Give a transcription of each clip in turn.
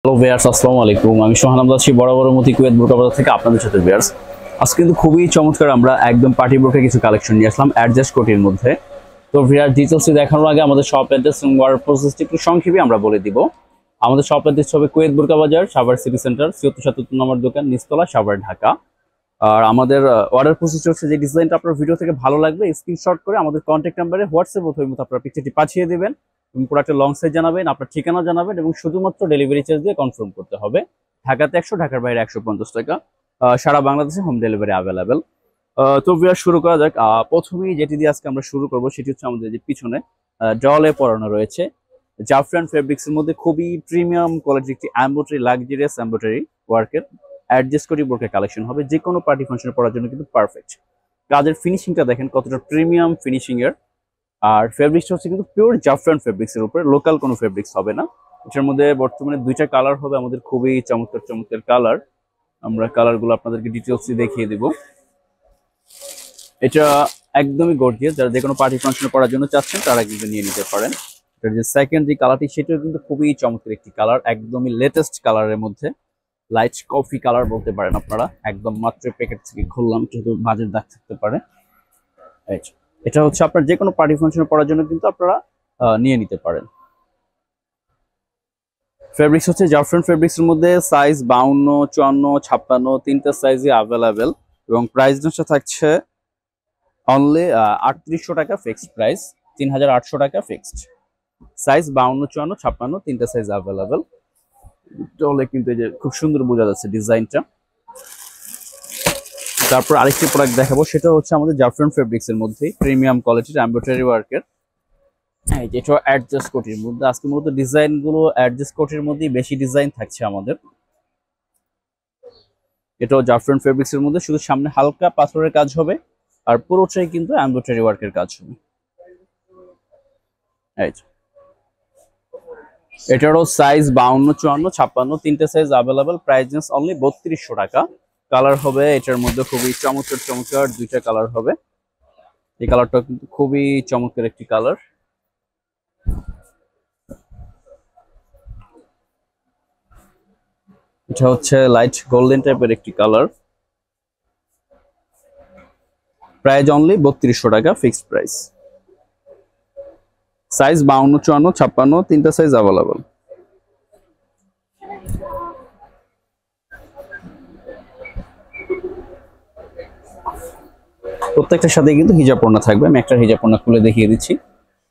Hello viewers, আসসালামু আলাইকুম। আমি সোহান আমদাসী বরাবরের মতো কুয়েত বোরকা বাজার থেকে আপনাদের সাথে। ভিউয়ার্স, আজকে কিন্তু খুবই চমৎকার আমরা একদম পার্টি বোরকা কিছু কালেকশন নিয়ে আসলাম অ্যাডজাস্ট কোটির মধ্যে। তো ভিউয়ার্স, ডিটেইলসটি দেখানোর আগে আমাদের শপ অ্যাড্রেস এবং অর্ডার প্রসেসটি একটু সংক্ষেপে আমরা বলে দিব। আমাদের শপ অ্যাড্রেস হবে কুয়েত বোরকা বাজার, সাভার সিটি সেন্টার, ৭৪-৭৭ নম্বর দোকান, নিচতলা, সাভার, ঢাকা। আর আমাদের অর্ডার প্রসেস হচ্ছে, যে ডিজাইনটা আপনার ভিডিও থেকে ভালো লাগবে স্ক্রিনশট করে আমাদের কন্ট্যাক্ট নাম্বারে হোয়াটসঅ্যাপ অথবা ইমোতে আপনার পিকচারটি পাঠিয়ে দেবেন এবং প্রোডাক্টের লং সাইজ জানাবেন, আপনার ঠিকানা জানাবেন এবং শুধুমাত্র ডেলিভারি চার্জ দিয়ে কনফার্ম করতে হবে। ঢাকাতে ১০০, ঢাকার বাইরে ১৫০ টাকা। সারা বাংলাদেশে হোম ডেলিভারি অ্যাভেলেবেল। তো ভিউয়ার, শুরু করা যাক। প্রথমেই যেটি দিয়ে আজকে আমরা শুরু করব সেটি হচ্ছে আমাদের যে পিছনে ডলে পরানো রয়েছে জাফরান ফেব্রিক্স এর মধ্যে খুবই প্রিমিয়াম কোয়ালিটির একটি এমব্রয়ডারি, লাক্সারিয়াস এমব্রয়ডারি ওয়ার্কের অ্যাডজাস্ট করি বোরকা কালেকশন হবে, যে কোনো পার্টি ফাংশনে পরার জন্য কিন্তু পারফেক্ট। কাজের ফিনিশিংটা দেখেন কতটা প্রিমিয়াম ফিনিশিং এর। আর ফেব্রিক্সটা হচ্ছে কিন্তু পিওর জাফরান ফেব্রিক্স এর উপরে, লোকাল কোনো ফেব্রিক্স হবে না। এটার মধ্যে বর্তমানে দুইটা কালার হবে আমাদের, খুবই চমৎকার চমৎকার কালার। আমরা কালারগুলো আপনাদেরকে ডিটেইলসে দেখিয়ে দিব। এটা একদমই গর্জিয়াস, যারা যে কোনো পার্টি ফাংশনে পরার জন্য চাচ্ছেন তারা কিন্তু নিয়ে নিতে পারেন। এটার যে সেকেন্ড যে কালারটি, সেটাও কিন্তু খুবই চমৎকার একটি কালার, একদমই লেটেস্ট কালারের মধ্যে, লাইট কফি কালার বলতে পারেন আপনারা। একদম মাত্র প্যাকেট থেকে খুললাম, যেহেতু বাজেট দাগ থাকতে পারে। এটা হচ্ছে আপনার যে কোনো পার্টি ফাংশনে পরার জন্য কিন্তু আপনারা নিয়ে নিতে পারেন। ফেব্রিক্স হচ্ছে জাফরান ফেব্রিক্স এর মধ্যে সাইজ 52, 54, 56 তিনটা সাইজই অ্যাভেলেবেল এবং প্রাইস থাকছে অনলি ৩৮০০ টাকা ফিক্সড প্রাইস, ৩৮০০ টাকা ফিক্সড। সাইজ 52, 54, 56 তিনটা সাইজ অ্যাভেলেবেল। তাহলে কিন্তু এই যে খুব সুন্দর বোঝা যাচ্ছে ডিজাইনটা। তারপর আরেকটি প্রোডাক্ট দেখাবো, সেটা হচ্ছে আমাদের জাফরান ফেব্রিক্স এর মধ্যে প্রিমিয়াম কোয়ালিটির এমব্রয়ডারি ওয়ার্কের। হ্যাঁ, এটা অ্যাডজাস্ট কোটির মধ্যে। আজকে মূলত ডিজাইন গুলো অ্যাডজাস্ট কোটির মধ্যেই বেশি ডিজাইন থাকছে আমাদের। এটাও জাফরান ফেব্রিক্স এর মধ্যে, শুধু সামনে হালকা পাথরের কাজ হবে আর পুরোটাই কিন্তু এমব্রয়ডারি ওয়ার্কের কাজ হবে। এটারও সাইজ 52, 54, 56 তিনটে সাইজ অ্যাভেলেবেল। প্রাইস অনলি ৩২০০ টাকা। কালার হবে এটার মধ্যে খুবই চমৎকার চমৎকার দুইটা কালার হবে। এই কালারটা কিন্তু খুবই চমৎকার একটি কালার। এটা হচ্ছে লাইট গোল্ডেন টাইপের একটি কালার। প্রাইস অনলি ৩২০০ টাকা ফিক্সড প্রাইস। সাইজ 52, 54, 56 তিনটা সাইজ অ্যাভেলেবল। প্রত্যেকটার সাথে কিন্তু হিজাব পড়না থাকবে। আমি একটা হিজাব পড়না খুলে দেখিয়ে দিচ্ছি,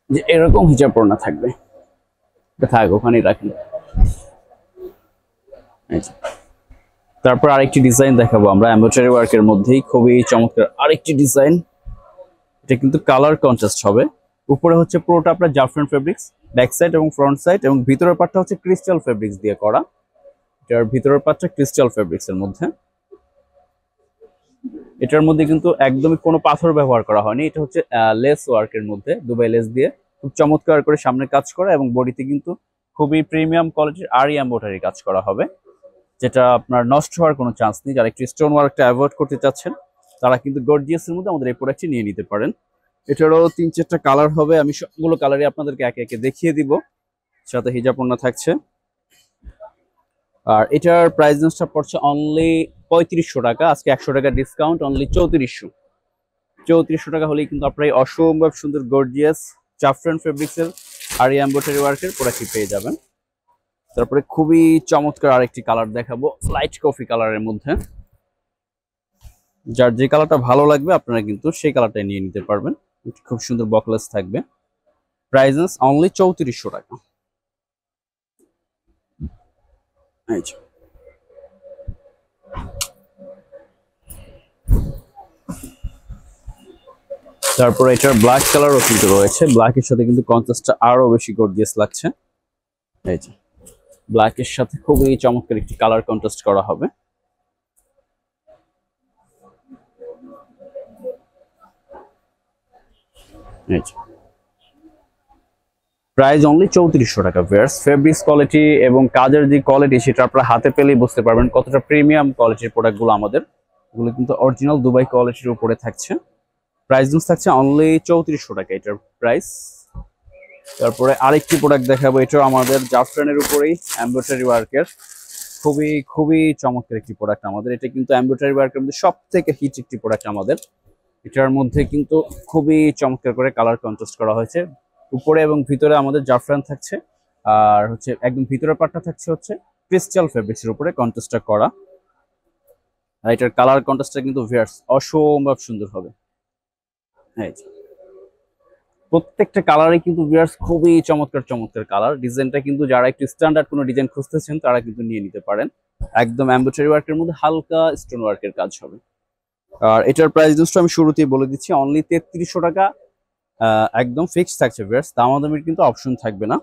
যে এরকম হিজাব পড়না থাকবে। এটা থাক, ওখানেই রাখেন। তারপর আরেকটি ডিজাইন দেখাবো আমরা এমব্রয়ডারি ওয়ার্কের মধ্যেই, খুবই চমৎকার আরেকটি ডিজাইন। এটা কিন্তু কালার কন্ট্রাস্ট হবে। উপরে হচ্ছে পুরোটা আপনার জাফরান ফেব্রিক্স, ব্যাক সাইড এবং ফ্রন্ট সাইড, এবং ভিতরের পার্টটা হচ্ছে ক্রিস্টাল ফেব্রিক্স দিয়ে করা। এটার ভিতরের পার্টটা ক্রিস্টাল ফেব্রিক্স এর মধ্যে। এটার মধ্যে কিন্তু একদমই কোনো পাথর ব্যবহার করা হয়নি। এটা হচ্ছে লেস ওয়ার্কের মধ্যে, দুবাই লেস দিয়ে খুব চমৎকার করে সামনে কাজ করা, এবং বডিতে কিন্তু খুবই প্রিমিয়াম কোয়ালিটির আরি এমব্রয়ডারি কাজ করা হবে, যেটা আপনার নষ্ট হওয়ার কোনো চান্স নেই। যারা একটু স্টোন ওয়ার্কটা অ্যাভয়েড করতে চাচ্ছেন তারা কিন্তু গর্জিয়াসের মধ্যে আমাদের এই প্রোডাক্টটি নিয়ে নিতে পারেন। এটারও ৩-৪টা কালার হবে, আমি সবগুলো কালারই আপনাদেরকে একে একে দেখিয়ে দিব। সাথে হিজাব পণ্য থাকছে। আর এটার প্রাইসটা পড়ছে অনলি ৩৫০০ টাকা। আজকে ১০০ টাকা ডিসকাউন্ট, অনলি ৩৪০০ টাকা হলেই কিন্তু আপনারা এই অসম্ভব সুন্দর গর্জিয়াস জাফরান ফেব্রিক্সের আর এমব্রয়ডারি ওয়ার্কের প্রোডাক্টটি পেয়ে যাবেন। তারপরে খুবই চমৎকার আরেকটি কালার দেখাবো, লাইট কফি কালারের মধ্যে। যার যে কালারটা ভালো লাগবে আপনারা কিন্তু সেই কালারটাই নিয়ে নিতে পারবেন। খুব সুন্দর বকলেস থাকবে। প্রাইস অনলি ৩৪০০ টাকা। তারপর এটার ব্ল্যাক কালারও কিন্তু রয়েছে। ব্ল্যাকের সাথে কিন্তু কন্ট্রাস্টটা আরো বেশি গর্জিয়াস লাগছে। এই যে ব্ল্যাকের সাথে খুবই চমৎকার একটি কালার কন্ট্রাস্ট করা হবে। প্রাইস অনলি ৩৪০০ টাকা। ভিউয়ার্স, ফেব্রিক্স কোয়ালিটি এবং কাজের যে কোয়ালিটি সেটা আপনারা হাতে পেলেই বুঝতে পারবেন কতটা প্রিমিয়াম কোয়ালিটির প্রোডাক্টগুলো আমাদের। এগুলো কিন্তু অরিজিনাল দুবাই কোয়ালিটির উপরে থাকছে। প্রাইস থাকছে অনলি ৩৪০০ টাকা এটার প্রাইস। তারপরে আরেকটি প্রোডাক্ট দেখাবো, এটাও আমাদের জাফরানের উপরেই এমব্রয়ডারি ওয়ার্কের, খুবই খুবই চমৎকার একটি প্রোডাক্ট আমাদের। এটা কিন্তু এমব্রয়ডারি ওয়ার্কের মধ্যে সব থেকে হিট একটি প্রোডাক্ট আমাদের। এটার মধ্যে কিন্তু খুবই চমৎকার করে কালার কন্ট্রাস্ট করা হয়েছে। উপরে এবং ভিতরে আমাদের জাফরান থাকছে, আর হচ্ছে একদম ভিতরের পার্টটা থাকছে হচ্ছে ক্রিস্টাল ফেব্রিক্সের উপরে কন্ট্রাস্টটা করা। আর এটার কালার কন্ট্রাস্টটা কিন্তু ভিউয়ার্স অসম্ভব সুন্দর হবে। এই যে প্রত্যেকটা কালারই কিন্তু ভিউয়ার্স খুবই চমৎকার চমৎকার কালার। ডিজাইনটা কিন্তু যারা একটু স্ট্যান্ডার্ড কোনো ডিজাইন খুঁজতেছেন তারা কিন্তু নিয়ে নিতে পারেন। একদম এমব্রয়ডারি ওয়ার্কের মধ্যে হালকা স্টোন ওয়ার্কের কাজ হবে। আর এটার প্রাইস লিস্ট আমি শুরুতেই বলে দিচ্ছি, অনলি 3300 টাকা একদম ফিক্সড থাকছে ভিউয়ার্স, দামাদামির কিন্তু অপশন থাকবে না।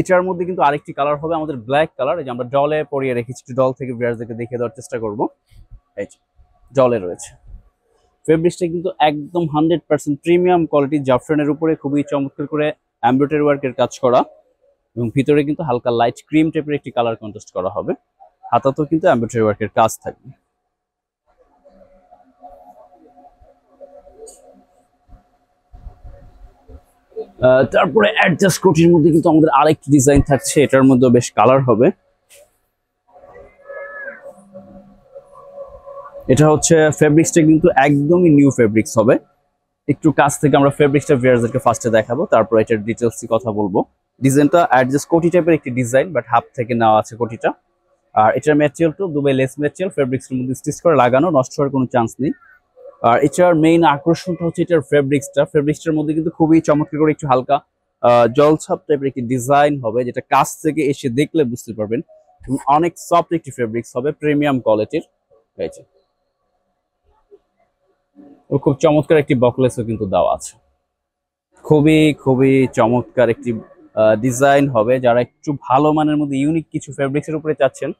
এটার মধ্যে কিন্তু আরেকটি কালার হবে আমাদের ব্ল্যাক কালার, এই যে আমরা ডলে পরিয়ে রেখেছি, ডল থেকে ভিউয়ার্সদেরকে দেখিয়ে দেওয়ার চেষ্টা করব। এই যে ডলে রয়েছে, ফেব্রিক্সটা কিন্তু একদম 100% প্রিমিয়াম কোয়ালিটি জাফরানের উপরে খুবই চমৎকার করে এমব্রয়ডারি ওয়ার্কের কাজ করা, এবং ভিতরে কিন্তু হালকা লাইট ক্রিম টাইপের একটি কালার কন্ট্রাস্ট করা হবে। হাতাতেও কিন্তু এমব্রয়ডারি ওয়ার্কের কাজ থাকবে। তারপরে অ্যাডজাস্ট কোটির মধ্যে কিন্তু আমাদের আরেকটি ডিজাইন থাকছে, এটার মধ্যে বেশ কালার হবে। এটা হচ্ছে ফেব্রিক্সটা কিন্তু একদমই নিউ ফেব্রিক্স হবে। একটু কাছ থেকে আমরা ফেব্রিক্সটা ভিউয়ারদেরকে ফার্স্টে দেখাবো, তারপর এটার ডিটেলস কথা বলবো। ডিজাইনটা অ্যাডজাস্ট কোটি টাইপের একটি ডিজাইন, বাট হাফ থেকে নেওয়া আছে কোটিটা। আর এটার ম্যাটেরিয়ালটা দুবাই লেস ম্যাটেরিয়াল, ফেব্রিক্সের মধ্যে স্টিচ করে লাগানো, নষ্ট হওয়ার কোনো চান্স নেই। আর এটার মেইন আকর্ষণটা হচ্ছে এটার ফেব্রিক্সটার মধ্যে কিন্তু খুবই চমৎকার করে একটু হালকা জলছাপ টাইপের একটি ডিজাইন হবে, যেটা কাছ থেকে এসে দেখলে বুঝতে পারবেন। অনেক সফট একটি ফেব্রিক্স হবে, প্রিমিয়াম কোয়ালিটির। খুব চমৎকার একটি বকলেসও কিন্তু দেওয়া আছে, খুবই খুবই চমৎকার একটি ডিজাইন হবে। যারা একটু ভালো মানের মধ্যে ইউনিক কিছু ফেব্রিক্সের উপরে চাচ্ছেন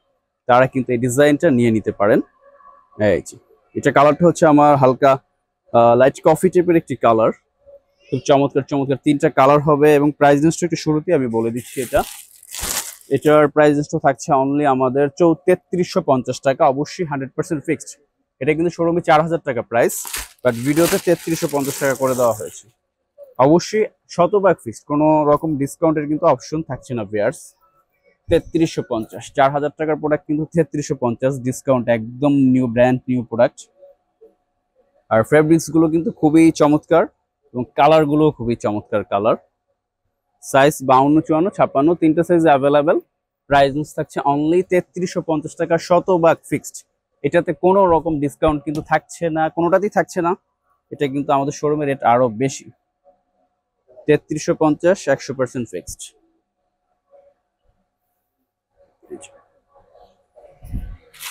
তারা কিন্তু এই ডিজাইনটা নিয়ে নিতে পারেন। এই যে এটা কালারটা হচ্ছে আমার হালকা লাইট কফি টাইপের একটি কালার, খুব চমৎকার চমৎকার তিনটা কালার হবে। এবং প্রাইস রেঞ্জটা একটু শুরুতেই আমি বলে দিচ্ছি, এটার প্রাইস রেঞ্জটা থাকছে অনলি আমাদের 3350 টাকা, অবশ্যই 100% ফিক্সড। এটা কিন্তু শোরুমে 4000 টাকা প্রাইস, বাট ভিডিওতে 3350 টাকা করে দেওয়া হয়েছে। অবশ্যই শতভাগ ফিক্সড, কোনো রকম ডিসকাউন্টের কিন্তু অপশন থাকছে না ভিউয়ার্স। 3350, 4000 টাকার প্রোডাক্ট কিন্তু 3350 ডিসকাউন্ট, একদম নিউ ব্র্যান্ড নিউ প্রোডাক্ট। আর ফেব্রিক্স গুলো কিন্তু খুবই চমৎকার এবং কালার গুলো খুবই চমৎকার কালার। সাইজ 52, 54, 56 তিনটা সাইজ অ্যাভেলেবেল। প্রাইস থাকছে অনলি 3350 টাকা, শতভাগ ফিক্সড। এটাতে কোনো রকম ডিসকাউন্ট কিন্তু থাকছে না, কোনোটাতেই থাকছে না। এটা কিন্তু আমাদের শোরুমের রেট আরো বেশি, 3350 100% ফিক্সড।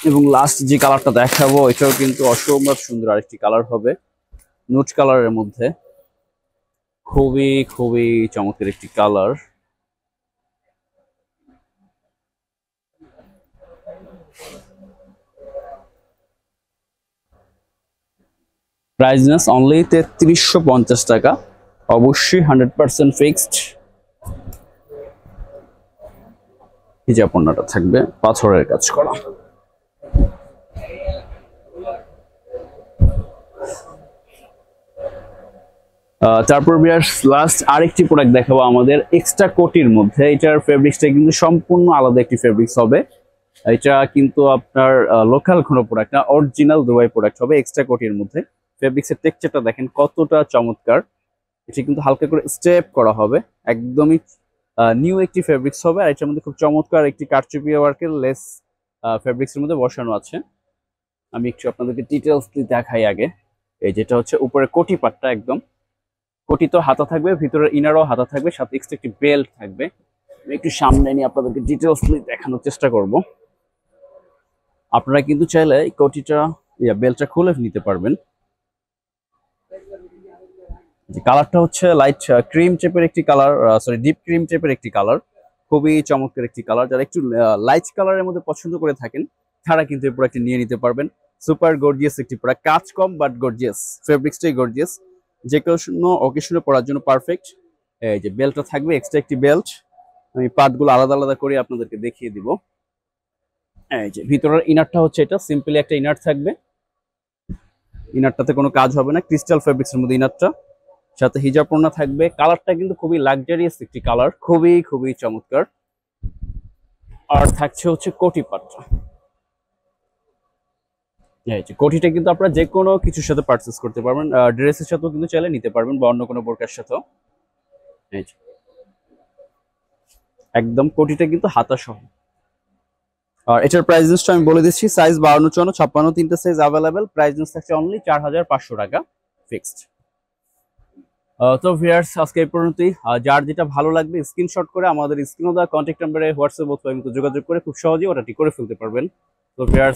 এবং লাস্ট যে কালারটা দেখাবো এটাও কিন্তু অসম্ভব সুন্দর আরেকটি কালার হবে, নুট কালারের মধ্যে, খুবই খুবই চমৎকার একটি কালার। প্রাইস অনলি 3350 টাকা, অবশ্যই 100% ফিক্সড। হিজাব পণ্যটা থাকবে পাথরের কাজ করা। তারপর লাস্ট আরেকটি প্রোডাক্ট দেখাবো আমাদের এক্সট্রা কোটির মধ্যে। এটার ফেব্রিক্সটা কিন্তু সম্পূর্ণ আলাদা একটি ফেব্রিক্স হবে। এটা কিন্তু আপনার লোকাল কোনো প্রোডাক্ট না, অরিজিনাল দুবাই প্রোডাক্ট হবে এক্সট্রা কোটির মধ্যে। ফেব্রিক্সের টেক্সচারটা দেখেন কতটা চমৎকার, এটা কিন্তু হালকা করে স্টেপ করা হবে, একদমই নিউ একটি ফেব্রিক্স হবে। আর এটার মধ্যে খুব চমৎকার একটি কারচুপি ওয়ার্কের লেস ফেব্রিক্সের মধ্যে বসানো আছে। আমি একটু আপনাদেরকে ডিটেলস দেখাই আগে। এই যেটা হচ্ছে উপরে কোটি পাটটা, একদম কোটি তো হাতা থাকবে, ভিতরের ইনারও হাতা থাকবে, সাথে এক্সট্রা একটি বেল্ট থাকবে। আমি একটু সামনে নিয়ে আপনাদেরকে ডিটেলস দেখানোর চেষ্টা করব। আপনারা কিন্তু চাইলে এই কোটিটা বেল্টটা খুলে নিতে পারবেন। কালারটা হচ্ছে লাইট ক্রিম টাইপের একটি কালার, সরি ডিপ ক্রিম টাইপের একটি কালার, খুবই চমৎকার একটি কালার। যারা একটু লাইট কালারের মধ্যে পছন্দ করে থাকেন তারা কিন্তু এই প্রোডাক্টটি নিয়ে নিতে পারবেন। সুপার গর্জিয়াস একটি প্রোডাক্ট, কাজ কম বাট গর্জিয়াস, ফেব্রিক্সটাই গর্জিয়াস, যে কোনো অকেশনে পরার জন্য পারফেক্ট। এই যে বেল্টটা থাকবে, এক্সট্রা একটি বেল্ট। আমি পার্টগুলো আলাদা আলাদা করে আপনাদেরকে দেখিয়ে দিব। এই যে ভিতরের ইনারটা হচ্ছে এটা, সিম্পলি একটা ইনার থাকবে, ইনারটাতে কোনো কাজ হবে না, ক্রিস্টাল ফেব্রিক্সের মধ্যে ইনারটা। সাথে হিজাব ওড়না থাকবে। কালারটা কিন্তু খুবই লাক্সারিয়াস একটি কালার, খুবই খুবই চমৎকার। আর থাকছে হচ্ছে কোটি পাট্টা। এই যে কোটিটা কিন্তু আপনারা যে কোনো কিছুর সাথে পারচেস করতে পারবেন, ড্রেসের সাথেও কিন্তু চাইলে নিতে পারবেন বা অন্য কোনো বোরকার সাথেও। এই যে একদম কোটিটা কিন্তু হাতা সহ। আর এটার প্রাইস লিস্ট আমি বলে দিচ্ছি, সাইজ 52, 54, 56 তিনটা সাইজ अवेलेबल। প্রাইস লিস্ট থাকছে অনলি 4500 টাকা ফিক্সড। তো ভিউয়ার্স আজকে এই পর্যন্তই। যার যেটা ভালো লাগবে স্ক্রিনশট করে আমাদের স্ক্রিনে দেওয়া কন্ট্যাক্ট নম্বরে হোয়াটসঅ্যাপ অথবা যোগাযোগ করে খুব সহজেই অর্ডারটি করে ফেলতে পারবেন। তো ভিউয়ার্স